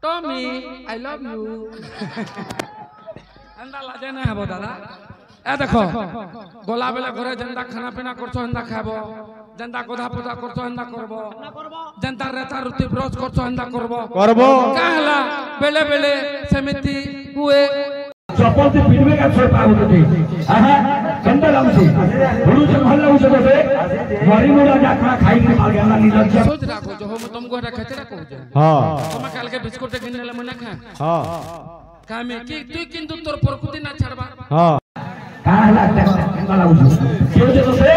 Tommy I love you एंदा लाजे ना हबो दादा ए देखो गोला बेले घरे जंदा खाना पीना करछो एंदा खाबो जंदा गोधा पूजा करछो एंदा करबो जंदा रेता रुति ब्रश करछो एंदा करबो काहला बेले बेले समिति हुए चप्पल से पीटवे का छोड़ पाओ तो आहा कंदा लामसी हुडू से भल लागु से मरी मुड़ा जाखना खाई के मार गया नीलज सोच राखो जो हम तुमको हटा खेतरा कहू जे हां तुम काल के बिस्कुट किनले मने खा हां कामे की तू किंतु तोर प्रकृति ना छाड़बा हां काहला कंदा लागु क्यों जे से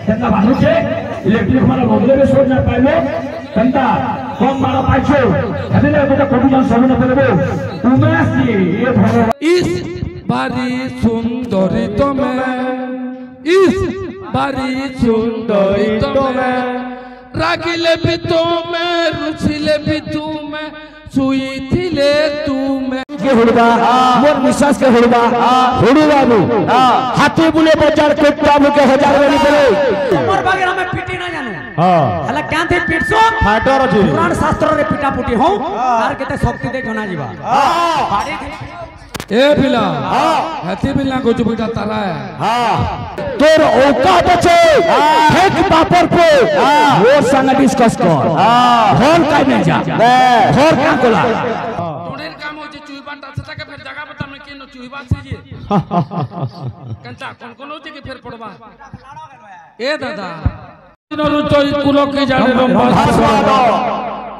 कंदा भानु छे इलेक्ट्रिक मारा बदले में सोच ना पाइलो कंदा कम मारा पाइछो हदिले बेटा कबुजन सबने बोलबो उमेशी ये भगवान इस बारी सुंदरी तमे इस बारी सुंदरी तमे रागिले भी तमे रुचिले भी तुमे सुई थिले तुमे के हुड़बा मोर विश्वास के हुड़बा हुड़ू बाबू हाथी बुले बजार कुत्ता के हजार बेली बोले मोर बागे हमें पीटी ना जानू हां हला क्या थे पीटसो फाटर अछि पुराण शास्त्र रे पिटा पुटी हो तार केते शक्ति दे जना जीवा बाड़ी ए बिला हाथी बिला को बेटा तारा है तोर औकात छे फेक पापर पे वो संग डिस्कस कर होल काई नहीं जा होर का कोला तोड़ेर काम हो जे चुईबा ताछता के फिर जगह बता में केनो चुईबा से जे कंचा कोन हो जे के फिर पड़बा ए दादा नरु चोई कुलो के जाने रंबा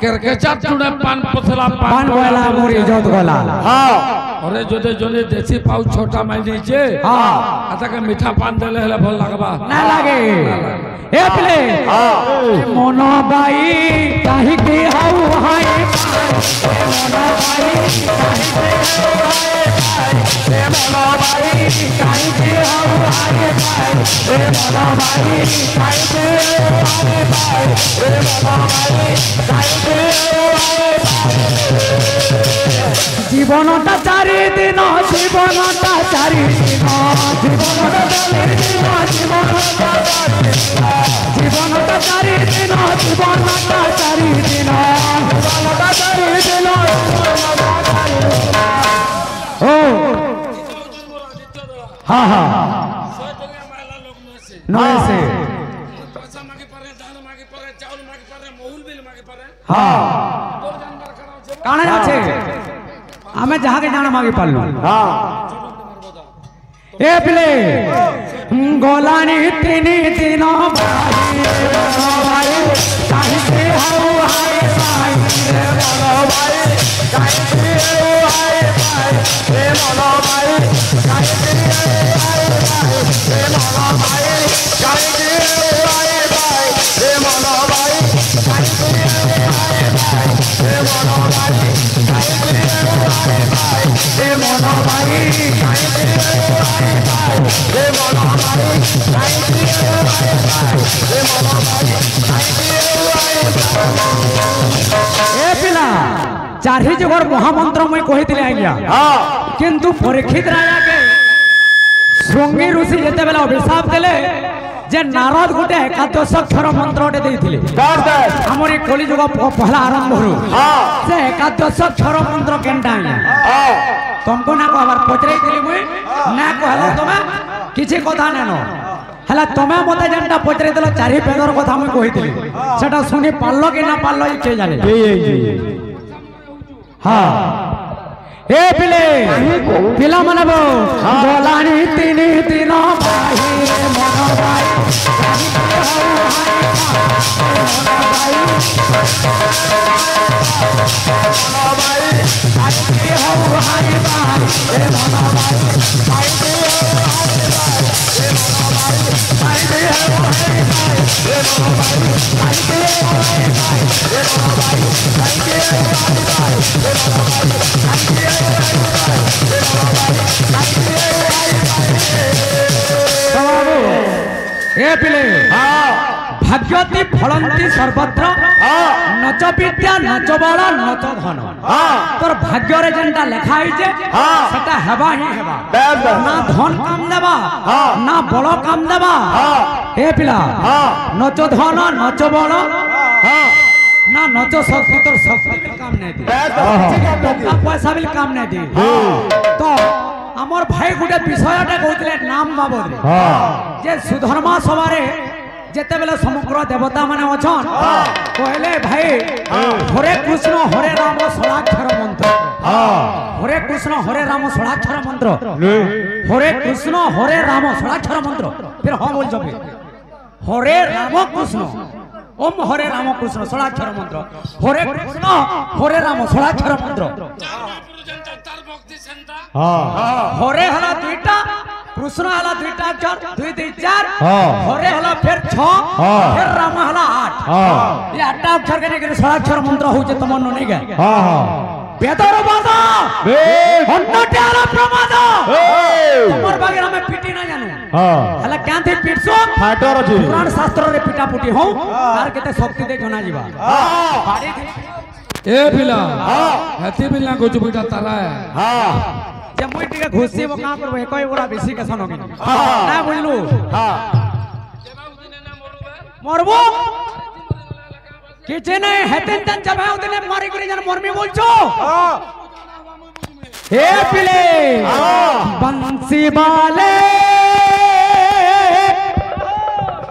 केरकेचा चुड़ा पान पथला पान वाला मोर इज्जत गला हां अरे जोदे जोने देसी पाउ छोटा माई नीचे हां आता के मीठा पान देले हला भल लागबा ना लागे ए प्ले मोनो बाई काहे के how hi mono by mono by काहे के हाउ हाय मोनो बाई काहे के जीवनटा चारि दिन जीवनटा चारि दिन जीवनटा चारि दिन जीवनटा चारि दिन जीवनटा चारि दिन जीवनटा चारि दिन ओ हां हां नए से पैसा मांगे परे दान मांगे परे चावल मांगे परे मोहुल बिल मांगे परे हां तोर जानवर खड़ा काने আছে আমি যাহাকে জানা মাগে পারলু हां ए प्ले गोलानी तिनी दिनो भाई काहे से हाउ हाय भाई रे बोलो भाई काहे से हाय भाई रे बोलो भाई काहे से हाय भाई रे बोलो भाई काहे से हाय भाई रे बोलो भाई काहे से हाय भाई रे बोलो भाई काहे से हाय भाई रे बोलो भाई काहे से हाय भाई रे बोलो भाई काहे से हाय भाई रे बोलो भाई काहे से हाय ए पिला चारि जगह महामंत्र मैं कहितले आज्ञा किंतु परीक्षित राजा के श्रृंगी ऋषि जेते बेला अभिशाप देले जे नारद गोटे एकादश अक्षर मंत्रटे देइथिले हमर कली जुग पहला आरंभ हो से एकादश अक्षर मंत्र केनटा तुमको ना कहबार पचरैथिली मुई ना कहला तमे किछि कथा नेनो हला तमे मते जेनटा पचरै देलो चारि पेदर कथा मुई कहिथिली सेटा सुनि पाल्लो कि ना पाल्लो के जाने हां ए पिले पिला मनबो गोलानी तिनी दिन भाई रे मन भाई ए पिले भाग्यति फलंती सर्वत्र नच विद्या नच बल नच धन तोर भाग्य रे जेंटा लेखा होइछे सेटा हेबा ही हेबा ना धन काम देबा ना बल काम देबा ए पिला नच धन नच बल ना नच शक्ति तोर शक्ति भी काम नहीं दी टंका पैसा भी काम नहीं दी तो आमर भाई गोटे विषयटा कहते नाम बाबद जे सुधर्मा सभारे जेते बेले समग्र देवता माने अछन कहले भाई हरे कृष्ण हरे राम षोडाक्षर मंत्र हरे कृष्ण हरे राम षोडाक्षर मंत्र हरे कृष्ण हरे राम षोडाक्षर मंत्र फिर हाँ बोल जब हरे राम कृष्ण ओम हरे राम कृष्ण षोडाक्षर मंत्र हरे कृष्ण हरे राम षोडाक्षर मंत्र हरे हला दुईटा कृष्ण हला दुईटा अक्षर 2 2 4 हरे हला फिर 6 फिर राम हला 8 ये 8 अक्षर के ने षोडाक्षर मंत्र होचे तमन नहीं गए बेदर बादा अन्नट्यार प्रमाद तमर बागे हमें पिटी ना जानू हला क्यां थे पिटसो फाटर अछि पुराण शास्त्र रे पिटा पुटी हो तार केते शक्ति दे जना जीवा बाड़ी ए पिला हती पिला को चुबिटा तारा है जे मुई टिके घुसी वो का करबो एकई ओरा बेसी के सनो किनी ना बुझलु मरबो किछे नहीं हेतेन तन जबाउ दिने मारी करी जन मरमी बोलछो हे पिले बंसी वाले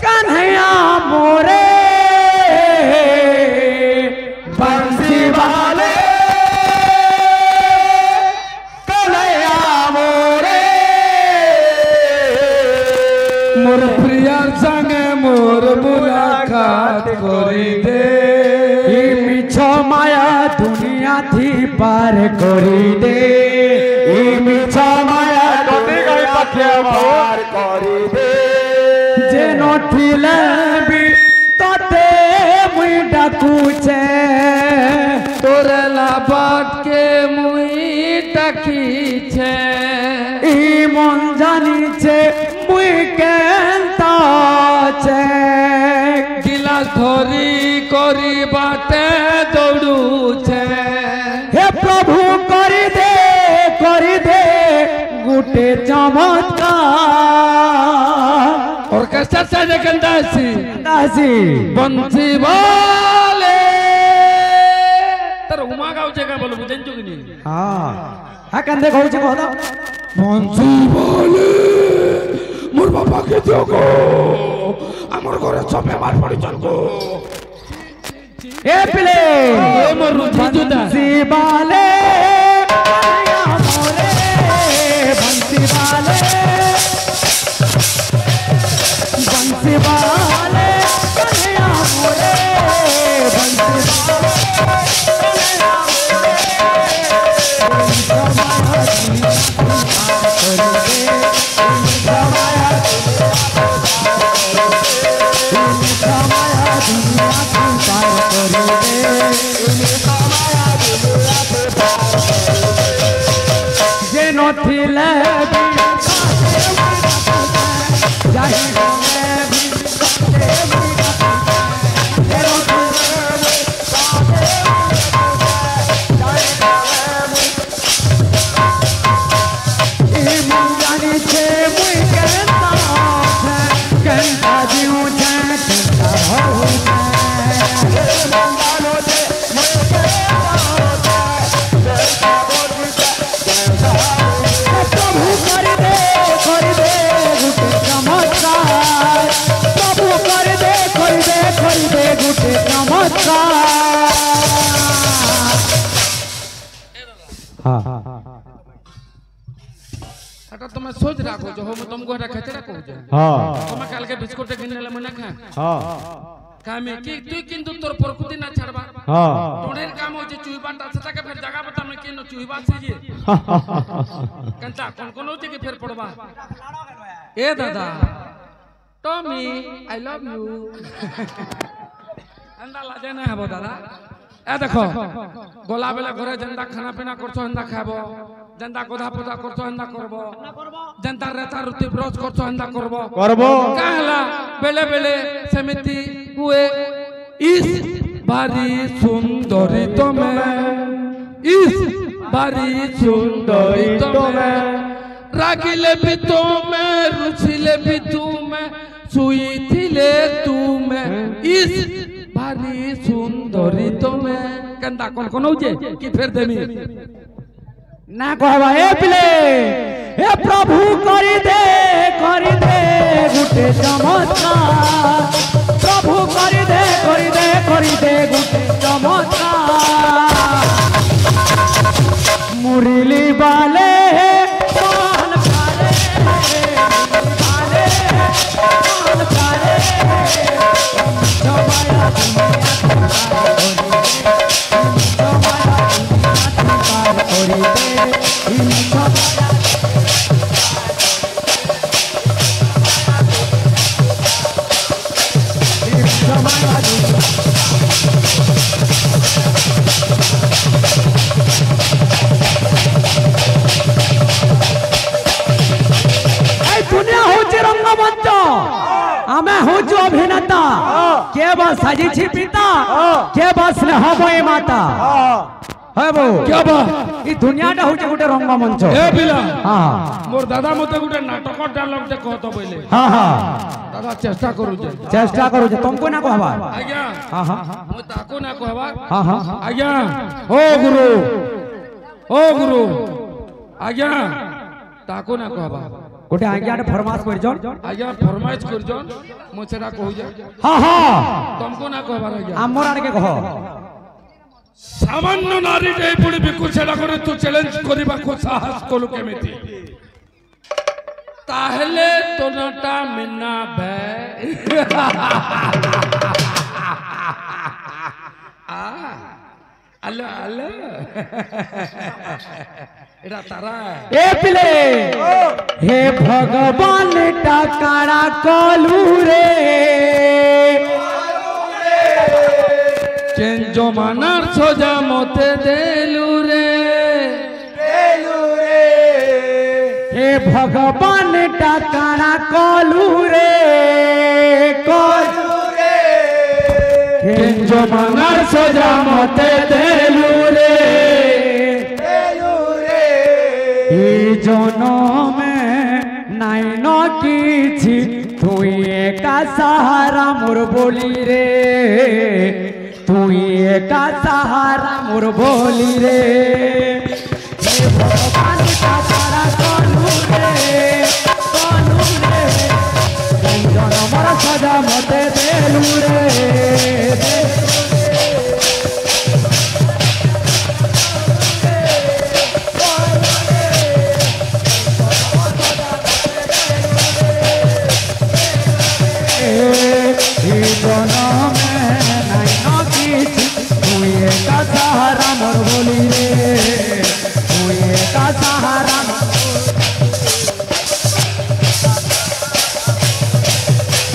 कन्हैया मोरे बंसी वाले मोर प्रियार संगे मोर मुलाकात करी दे मिछ माया दुनिया थी पार करी दे मिछ माया दुनिया पाखे पार करी दे जे नथिले भी तते मुई डाकुचे तोरे लाबाट के मुई डाकीछे ई मन जानिछे मुई केनता छे गिलास धरी करी बाटे दौड़ूछे हे प्रभु करी दे गुटे चमत्कार ऑर्केस्ट्रा से कंदासी दासी बंसी वाले तर उमा गावचे का बोलू बुझंचो की नहीं हा कंदे कहूचे कहदा बंसी वाले मोर बाबा के जोगो हमर घरे सब बेमार पड़ी चलको ए पिले मोर रुचि जुदा बंसी वाले मोरे बंसी वाले कन्हैया मोरे जे नथिले जाहि तुम्हें सोच रखो जो हम तुमको हटा खचरा कहू जे तुम काल के बिस्कुट किन ले मना खा कामे की तू किंतु तोर प्रकृति ना छड़बा तोड़ेर काम हो जे चुईबा ताछता के फिर जगह बता में किनो चुईबा से जे कंता कोन होते के फिर पड़बा ए दादा टॉमी आई लव यू अंदा लाजे ना हबो दादा ए देखो गोला बेला घरे जंदा खाना पीना करछो अंदा खाबो जंदा गोधा पूजा करछो अंदा करबो जंदा रेता रुति ब्रश करछो अंदा करबो कहला बेले बेले समिति हुए इस भारी सुंदरी तमे इस भारी सुंदरी तमे रागिले भी तो मैं रुचिले भी तू मैं सुई थिले तू मैं इस भारी सुंदर तोरी तमे केंदा कोन होजे कि फेर देमी ना कहबा ए पिले ए प्रभु करि दे गुटे चमत्कार प्रभु करि दे गुटे चमत्कार मुरली वाले पान प्यारे वाले पान प्यारे जमाया दुनिया होची रंगमंच आमे होचु अभिनेता के बस साजिछि पिता के बस ने हबई माता हेबो क्या बा ई दुनियाटा होची गुटे रंगमंच ए बिला हां मोर दादा मते गुटे नाटक डायलॉग दे कहत बोले हां हां दादा चेष्टा करू जे तुमको ना कहबा आज्ञा हां हां मु ताको ना कहबा हां हां आज्ञा ओ गुरु आज्ञा ताको ना कहबा गोटे आज्ञाटे फरमाइश कर जन आज्ञा फरमाइश कर जन मु सेरा कहू जा हां हां तुमको ना कहबा आज्ञा हमर आड़ के कह सामान्य नारी रे पुणी बिकु सेरा करे तू चैलेंज करिबा को साहस कोलु केमिति ताहले तोनटा मिना बे अल्लाह एटा तारा ए पिले हे भगवान टाकाड़ा कलू रे चेंज मानार सोजा मते देलू रे हे भगवान टाकाड़ा कलू रे चेंज मानार सोजा मते देलू रे जनमे नाई न किछि तुई एका सहारा मोर बोली रे तुई एका सहारा मोर बोली रे हे भगवान का सारा कलू रे जन मोर सजा मते देलू रे सहारा मोर बोली रे तू का सहारा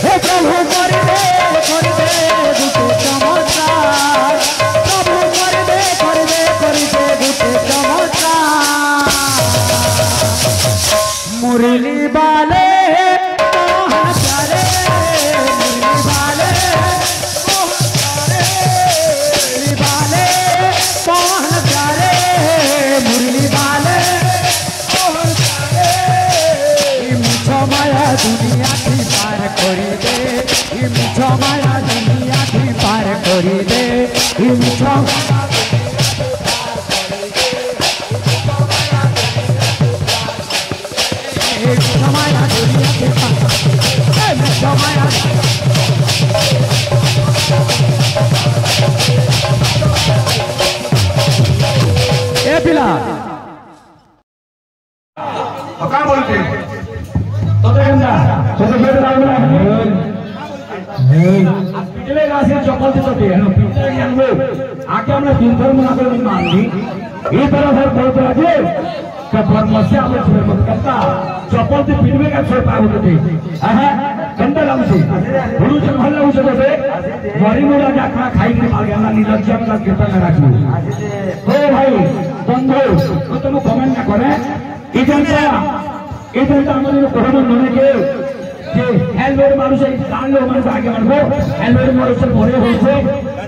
हे प्रभु कर दे गुटे चमत्कार प्रभु कर दे गुटे चमत्कार मुरली वाले दुनिया की पार करी दे मिठो माया दुनिया की पार करी दे मिठो माया दुनिया की पार मिठो माया ए पिला क्या बोलते तो बेड लागला पिछले गाছে चप्पल से तो है पिछले ज्ञान में आके हमने तीन थर मना कर मान ली ये तरह से बोलते आजे कि परमस्य हम छोड़ मत करता चप्पल से पिटवे का छोड़ पा होते थे हां गंदा लम से गुरु से महल उसे तो मरी मुरा जा खा खाई के मार गया निर्लज्ज का कीर्तन में राखी ओ भाई बंधु तो तुम कमेंट ना करे इधर আমাদের কোন মনে কে যে হেলমেট মানুষ এই জানলো মানুষ আগে মারবো হেলমেট মানুষের মনে হচ্ছে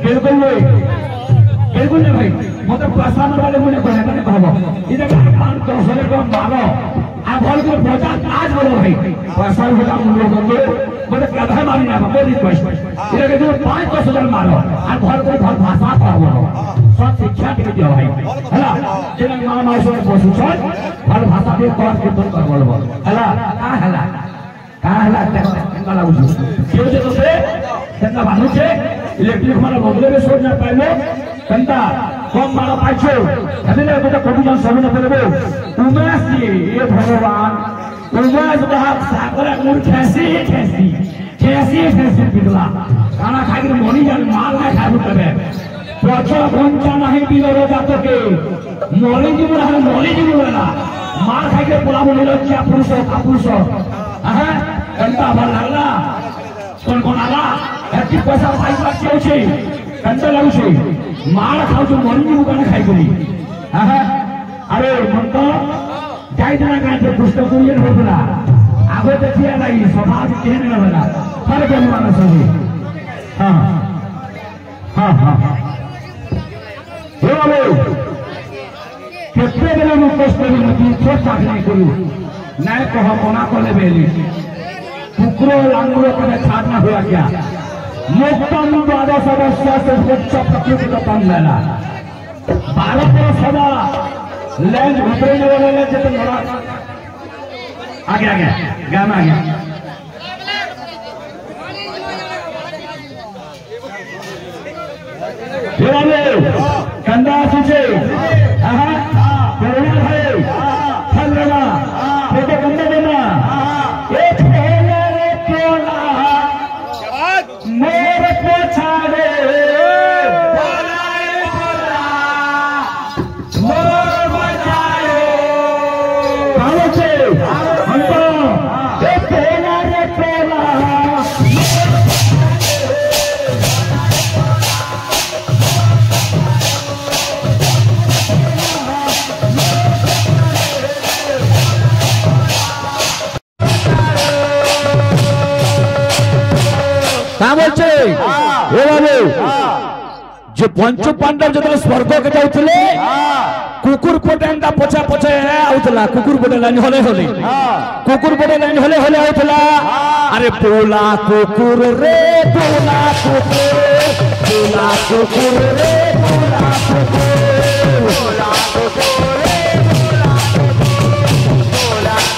বিলকুল নয় ভাই মতে পয়সা মারবালে মুনে কহে মানে কহব ইদা কান তো সরে কো মারো आ भल के पहुंचा आज बोलो भाई पैसा होगा मुंडो गंगे मते कथा मारी ना बोली पैसा इधर के जो 5-10 मारो आ भल को भल भाषा पढ़ो सब शिक्षा के दियो भाई हला जेना मां मासो पशु छ भल भाषा के कर के तो कर बोलबो हला का हला तंगा लागु केउ जे तो से तंगा भानु छे इलेक्ट्रिक मारा बदले में सोच ना पाइलो तंगा कम मारा पाइछो हदिले तो कबुजन सब न करबो उमेश जी ये भगवान उमेश बाप सागर मुर कैसी पिघला खाना खा के मोनी जान माल ना खाबो तबे पछो घंटा नहीं बिलो जातो के मोली जी बोला माल खा के बोला बोले क्या पुरुष हां कंटा भल लागला कोन आला एती पैसा पाइबा केउ छै कंटा लागु छै माल खाउ जो मोली जी बुकाने खाइ गली हां अरे मन तो जाइदना का जो पुस्तक ये होतला आगो देखिया नहीं समाज केहन रहला हर के मन सही हां हे बाबू केते बेला नु कष्ट में तू छोट चाक नहीं करू नहीं कह कोना को ले बेली कुकरो लांगुरो के छाड़ना हुआ क्या मुक्तम द्वादश सदस्य से उच्च प्रतियोगिता कम लेना 12 को सदा लैंड घुटरे वाले ले जते बड़ा आगे गाना आ गया देवाले कंदा सुचे हां कोरोना है फल लेना फोटो कंदा देना एक पहले रे कोना मोर को छाड़े जो पंच पांडव जो स्वर्ग के जाउथले कुकुर पटेंदा पछा पछे आउथला कुकुर पटे लाइन होले कुकुर पटे लाइन होले आउथला अरे बोला कुकुर रे बोला कुकुर रे बोला कुकुर रे बोला कुकुर रे बोला कुकुर रे बोला कुकुर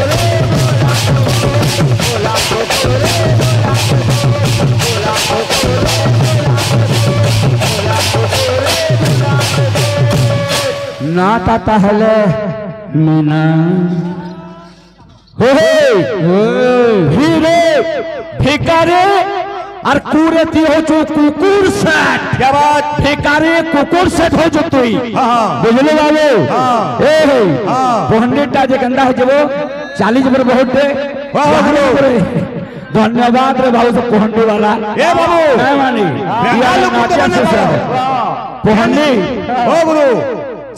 रे ना ताता हले मीना हो हीरे भिखारी और कूरे ती हो जो कुकुर सेट क्या बात भिखारी कुकुर सेट हो जो तुई बुझले बाबू ए बोहंडीटा जे गंदा है जो 40 पर बहुत दे धन्यवाद रे बाबू सब पोहंडी वाला ए बाबू नहीं मानी पोहंडी ओ गुरु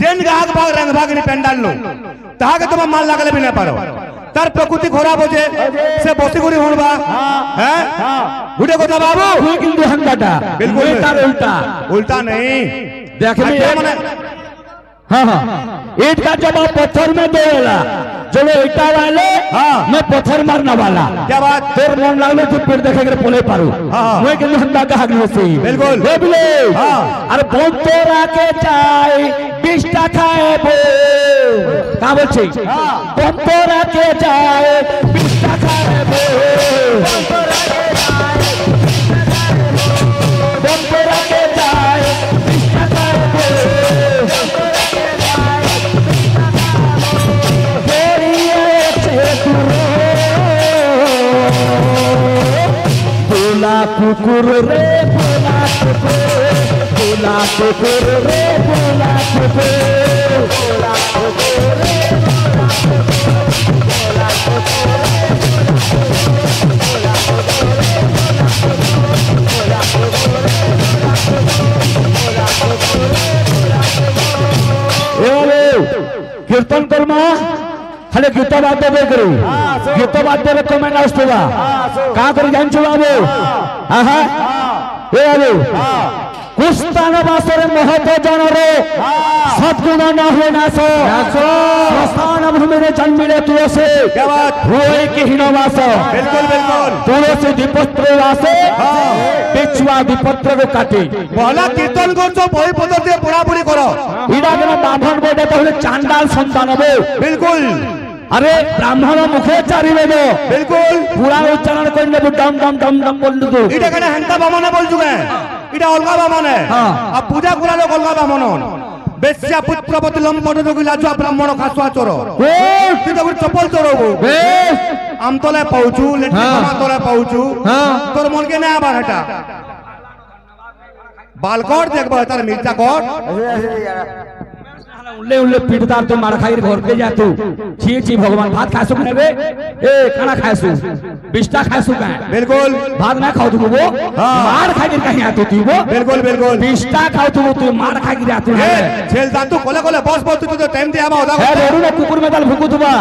जेन गाग भाग रंग भाग नि पेंडाल लो ताके तुम माल लागले भी न पारो तार प्रकृति खराब हो जे से बसी गुरी होणबा हैं गुडे कोता बाबू हुई किंतु हंगाटा बिल्कुल तार उल्टा नहीं देख में माने हां ईट का जवाब पत्थर में देला जो ईटा वाले मैं पत्थर मारना वाला क्या बात तेर मन लागले तू पेड़ देखे के पोले पारू मैं के हंदा का हगले से बिल्कुल बोले अरे बहुत तोरा के चाय 20 टाका है बो का बोलछी बहुत तोरा के चाय 20 टाका है बो बहुत तोरा के चाय 20 टाका है बो बोला कुकुर रे बोला कुकुर बोला कुकुर रे बोला कुकुर बोला कुकुर रे बोला कुकुर कीर्तन कर्मा खाली गीत बाध्य दे करू गीत बाध्य कमेंट आसुवा का करी जानछु बाबू কুস্তান বাসরে মহত জনরে সদ্গুণ ন হুয়ে নাশ শ্মশান ভূমিরে জন্মিলে তুলসী হুয়ে কি হীনবাস তুলসী দ্বিপত্রে বাসে বিছুয়া দ্বিপত্রকে কাটে পহলা কীর্তন করছো বই পদর দিয়ে পড়াপড়ি করো এটা কেন ব্রাহ্মণ বইটা তাহলে চান্ডাল সন্তান হবে বিলকুল আরে ব্রাহ্মণ মুখে চারি বেদ বিলকুল পুরা উচ্চারণ করে নেব ডম ডম ডম ডম বলতে তো এটা কেন হেন্তা বামনে বলছু কে এটা অলগা বামনে আর পূজা করালো অলগা বামন বেশ্যা পুত্রবতী লম্পট যোগিলা জুয়া ব্রাহ্মণ খাসুয়া চোর তুই তো চপল চোর হবো আমতলে পাউছু লেট্রি তলে পাউছু তোর মনকে না আবার এটা বালকট দেখবো তার মির্জা কট उल्ले उल्ले पीटदार तो मार खाई घर के जा तू छी छी भगवान भात खासु ने रे ए खाना खासु बिस्टा खासु का बिल्कुल भात ना खाओ तू वो मार खा के कहीं आतो तू वो बिल्कुल बिल्कुल बिस्टा खाओ तू मार खा के आतो है छेल दान तू कोले कोले बॉस बॉस तू तो टाइम दे आबा होदा है रोडू ने कुकुर में दाल भुकु तुबा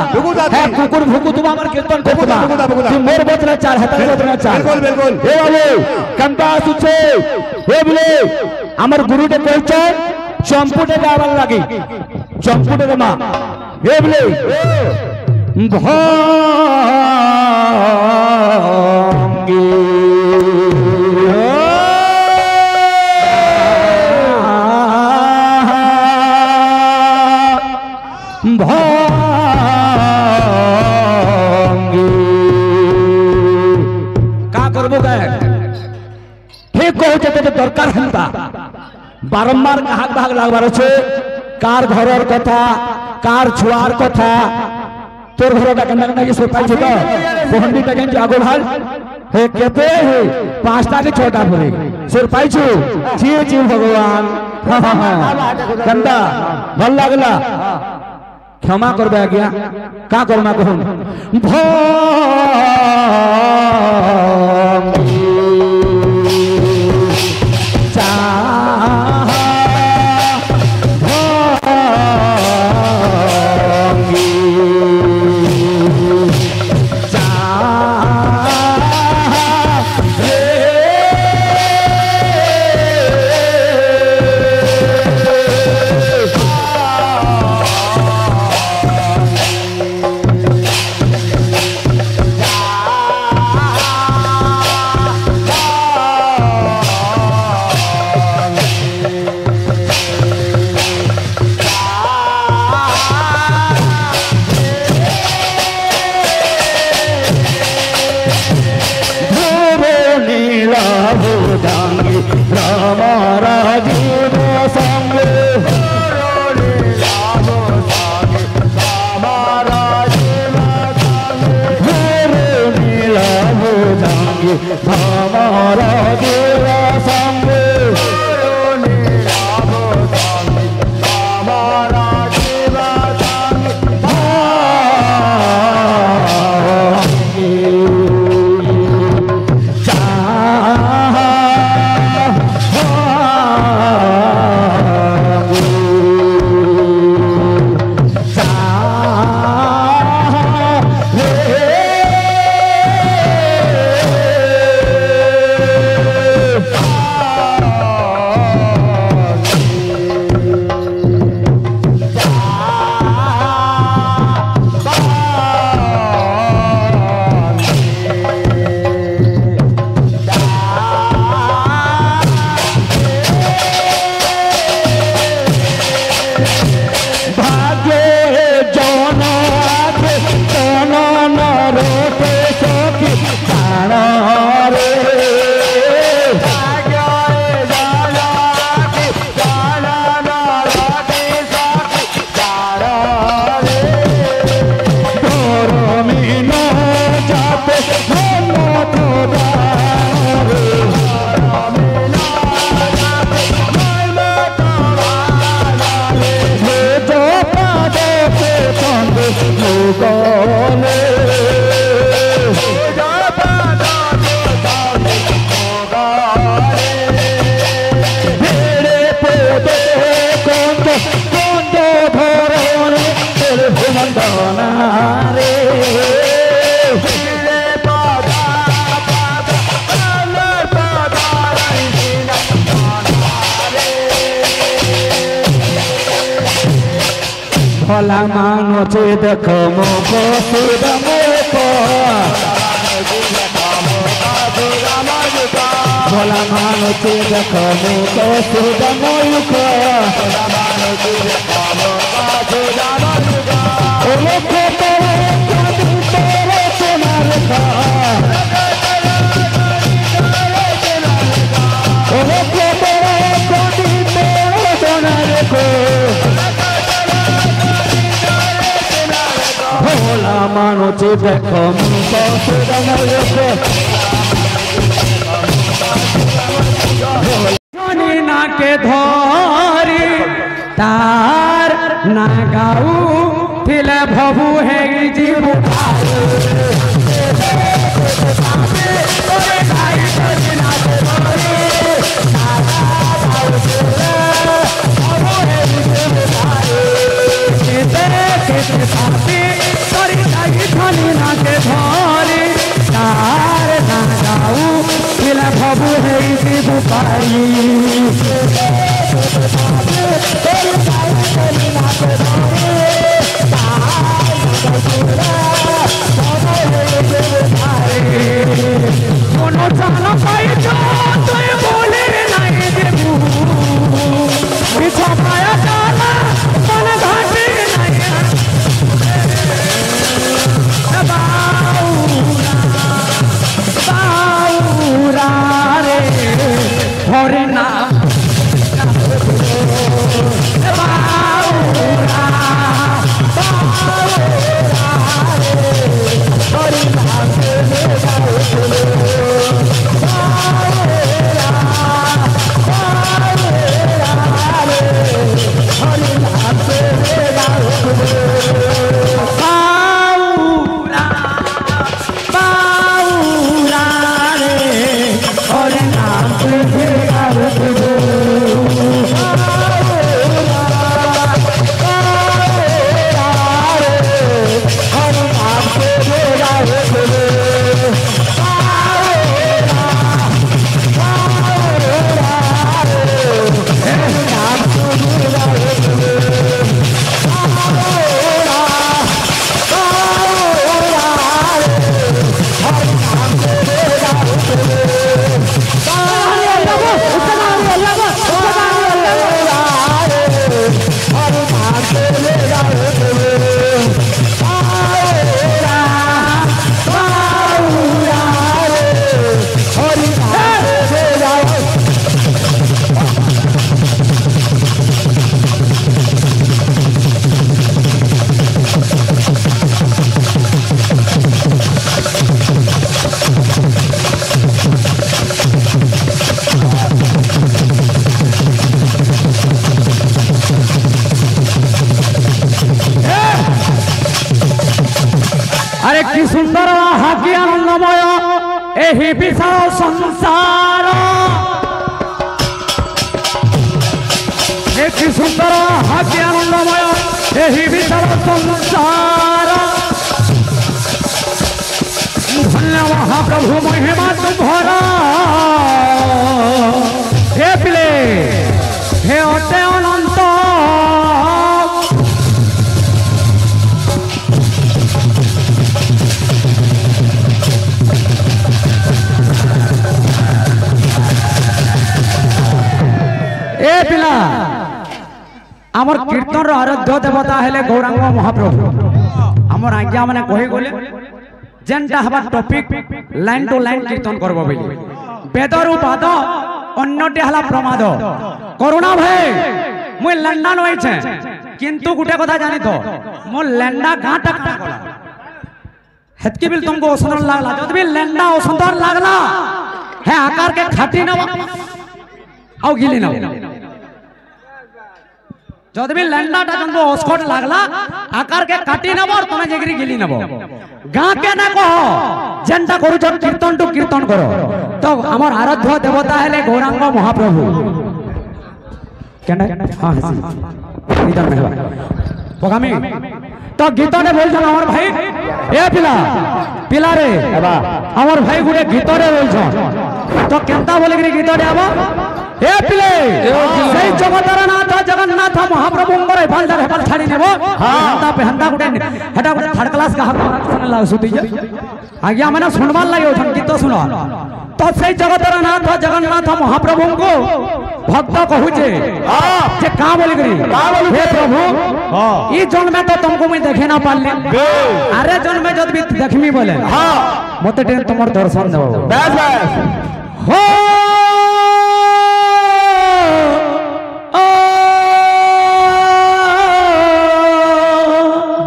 है कुकुर भुकु तुबा हमर कीर्तन करतबा तू मोर बचना चार हतर बचना चार बिल्कुल बिल्कुल ए बाबू कंता सुचे ए बोले हमर गुरु ने कहछो चंपुटे गावल लागी चंपुटे मा हे बोले भांगी भांगी का करबो का ठीक कहते तो दरकार हंता बारंबार कहा भाग लागबार আছে কার ঘরের কথা কার ছুয়ার কথা তোর ঘরটা কেন না কি সে পাইছে তো কোহন্ডিটা কেন আগো ভাল হে কেতে হে পাঁচটা के छोटा পড়ে সর পাইছো জি জি ভগবান গন্ডা ভাল লাগলা ক্ষমা করবে আজ্ঞা का করমা কহুন हमारा देवा संग हमारा देवा भला मानुचे देख मुख सुर मुख भला मानुचे देख मुख सुर मुख भोला मानुचे देख मुख सुर मुख ना के धरी तार ना गाऊ थिले भबू है जीव भबू है शिव पाई कोनो चाला पाई जो तो बोले नहीं देबू पीछा पाया चाला मन घाटे नहीं बाऊरा रे हरे नाम अरे कि सुंदर हाकि आनंदमय एही विशाल संसार कि सुंदर हाकि आनंदमय एही विशाल संसार धन्य महाप्रभु महिमा तुम्हारा हे पिले हे अटे अनंत ए पिला आमर कीर्तन आराध्य देवता हेले गौरांग महाप्रभु आमर आज्ञा माने कहि गले जेनटा हबा टॉपिक लाइन टू लाइन कीर्तन करबो बोली वेदरु पाद अन्यटे हला प्रमाद करुणा भाई मुई लंडा नई छे किंतु गुटे कथा जानि तो मो लंडा गाटा कला हेतकी बिल तुमको असुंदर लागला जद भी लंडा असुंदर लागला है आकार के खाटी न आउ गिली न जद भी लंडाटा तुमको अस्कट लागला आकार के काटी नब और तुम्हें जगरी गिली नब गाँ के ना कहो जेनटा करू जब कीर्तन टू कीर्तन करो तो हमर आराध्य देवता हेले गौरांग महाप्रभु केना हां इधर में पगामी तो गीत ने बोल छन हमर भाई ए पिला रे हमर भाई गुडे गीत रे बोल छन तो केनता बोले कि गीत रे आबो ए पिले सही जगतरा नाथ जगन्नाथ जगन्नाथ महाप्रभुंकर एफालदार हेफाल छाड़ी नेबो हंदा पे हंदा गुटे हेटा गुटे थर्ड क्लास का हाथ सुन ला सुती आज्ञा माने सुनवार लागे ओठन गीत सुनो तो से जगतर नाथ जगन्नाथ महाप्रभु को भक्त कहूचे जे का बोली करी हे प्रभु ई जन्म में तो तुमको मैं देखे ना पाले अरे जन्म में जब भी देखमी बोले मते टेन तुमर दर्शन देबो बस बस हो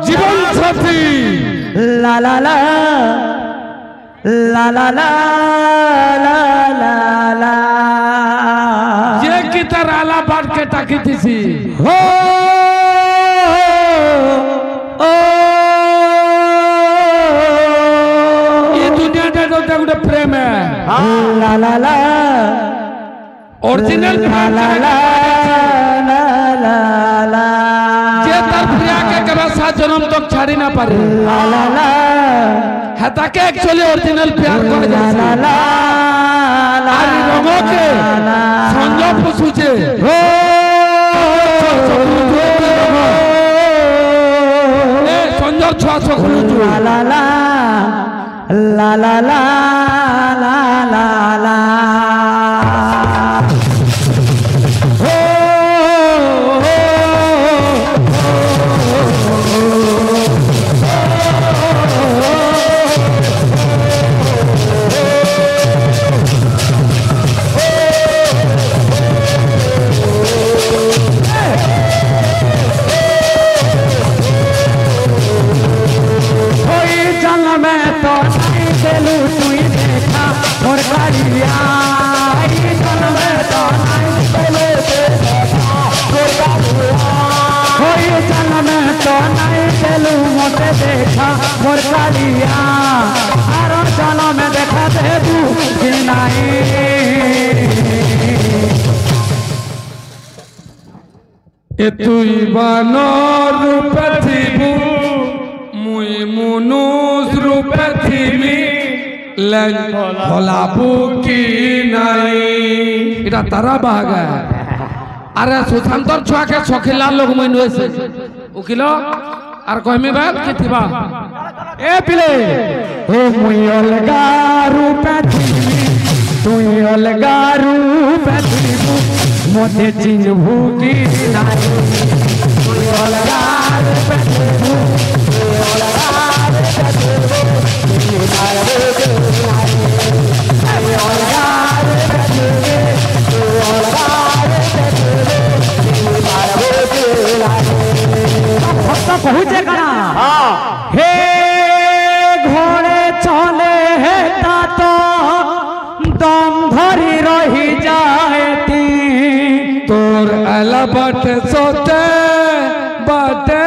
जीवन साथी ला ला ला ला ला ला ला ला ला ये की तरह आला बात के ताकी थी सी हो ओ ये दुनिया का जो गुटे प्रेम है ला ला ला ओरिजिनल ला ला ला ला ला ला जे तर प्रिया के कबा सात जन्म तक छाड़ी ना पारे ला ला ला हता के एक्चुअली ओरिजिनल प्यार कर ला ला ला आरी रंगो के संजो पुसुचे हो ए संजो छुआ छखलु जु ला ला ला ला ला ला ला ला ला देखा मोर कालिया आरो चलो में देखा देबू कि नहीं ए तुई बानर रूप थिबू मुई मुनुस रूप थिबी लन भोलाबू की नहीं इटा तारा भाग है अरे सुशांतर छुआ के छखिला लोग मैं नोसे उकिलो आर कहमी बात की थिबा ए पिले ओ मुई अलगा रूप थिबी तुई अलगा रूप थिबू मोते चिन्हबू कि नहीं तुई अलगा रूप थिबू तुई अलगा रूप थिबू तुई मारबू कि नहीं तुई अलगा रूप थिबू तुई अलगा रूप थिबू तुई मारबू कि नहीं भक्त कहूचे कना हे घोड़े चले हे तो दम धरी रही जाएती तोर अला बाटे सोते बाटे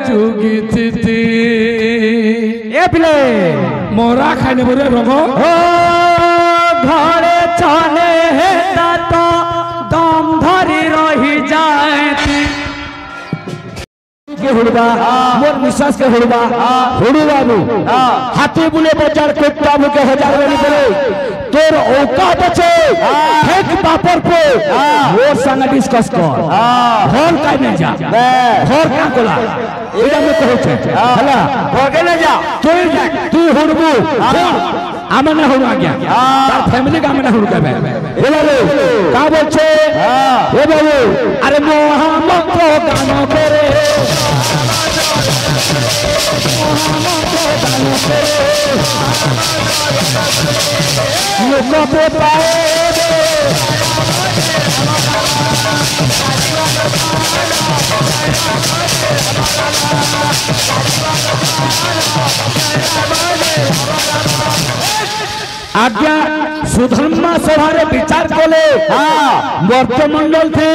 जुगी चिती ए पिले मोरा खाने बुरे रंगो ओ घोड़े चले हे तो दम धरी रही जाएती के हुड़बा मोर विश्वास के हुड़बा हुड़ू बाबू हाथी बुले बजार कोट्टा के हजार वाली बोले तोर औकात আছে एक पापर पे मोर संग डिस्कस कर घर काई नहीं जा घर का कोला एटा में कहू छे हला घर के नहीं जा तू हुड़बू आमे ना हुड़ू आज्ञा तार फैमिली का आमे ना हुड़ू कहबे ए बाबू का बोलछे ए बाबू अरे मोहम्मद को गानो करे लोग पे पाए आज्ञा सुधर्मा सभारे विचार कले मर्त्यमंडल थे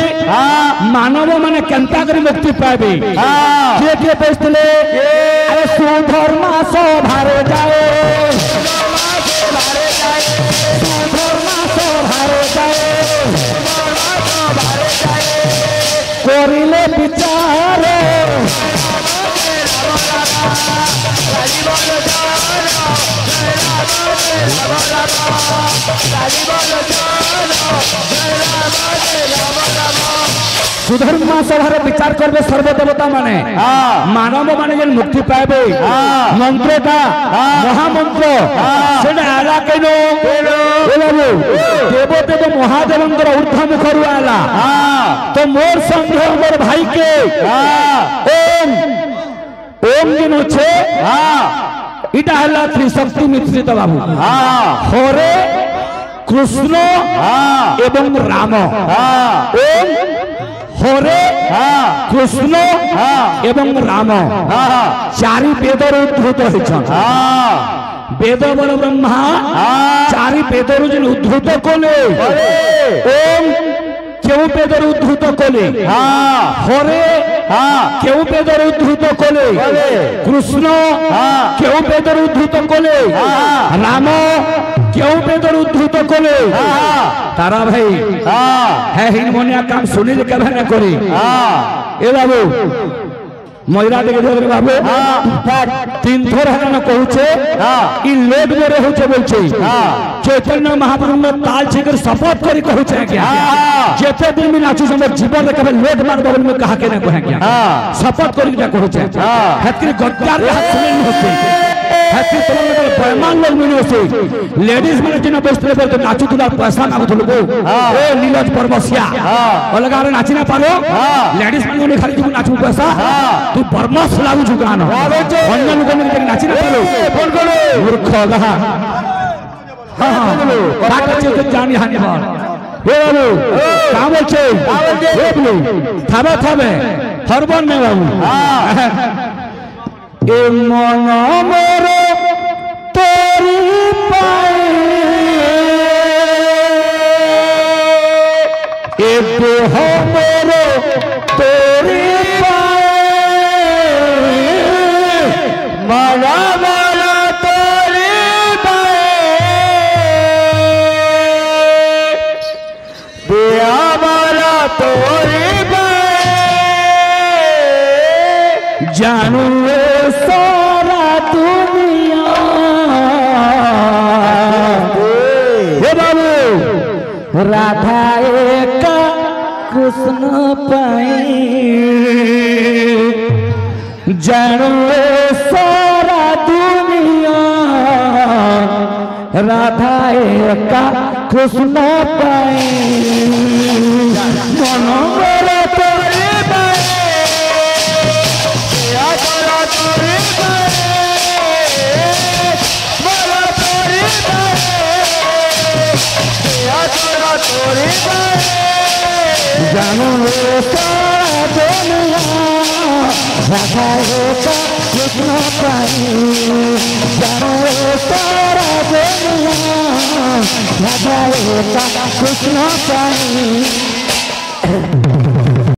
मानव माने केंता करी मुक्ति पाबे के बेचले अरे सुधर्मा सभारे जाए सुधर्मा सभारे जाए कोरिले विचारे सुधर्मा सभार विचार करबे सर्वदेवता माने मानव माने जे मुक्ति पाएबे मंत्रटा महामंत्र सेटा आला केनो ए बाबू देवदेव महादेवंकर ऊर्ध्व मुखरु आला तो मोर संदेह मोर भाई के ओम ओम दिन होछे इटा हला त्रिशक्ति मिश्रित बाबू हरे कृष्ण एवं राम ओम हरे कृष्ण एवं राम चारि वेदर उद्धृत होइछन वेद बर ब्रह्मा चारि वेदर जिन उद्धृत कले ओम क्यों वेदर उद्धृत कले हरे क्यों वेदर उद्धृत कले कृष्ण क्यों वेदर उद्धृत कले राम क्यों वेदर उद्धृत कले तारा भाई है हिनमोनिया काम सुनिल केबे न करी ए बाबू महिला देखे देखे बाबू तीन थोर हन कहूचे ई लोड मेरे होचे बोलछे चैतन्य महाप्रभु में ताल छिकर शपथ करी कहूचे क्या जेते दिन में नाचू समझ जीवन रे केबे लोड मार बगल में कहा के न कहे क्या शपथ करी क्या कहूचे हतरी गद्दार का सुनिल होते हतरी तमन में बेमान लोग मिले से लेडीज माने जिन बस्त्र पर नाचू तुला पैसा मांगू तुलो ए नीलज परमसिया अलगा रे नाची ना पारो लेडीज माने खाली तू नाचू पैसा तू बर्मस लागू जुगान अन्य लोग ने नाची ना पारो फोन करो मूर्ख गहा हां काटा चेत जानी हानि बार ए बाबू का बोलछे ए बोलू थाबे थाबे हरबन में बाबू ए मन मोर तोरी पाए ए देह मोर तोरी पाए मन मोर तोरी पाए देह मोर तोरी पाए जानू सारा दुनिया हे बाबू राधा एक कृष्ण पाई जानू सारा दुनिया राधा एक कृष्ण पाई मन मोर तोरे जानू सारा दुनिया राधा एक कृष्ण पाई जानू सारा दुनिया राधा एक कृष्ण पाई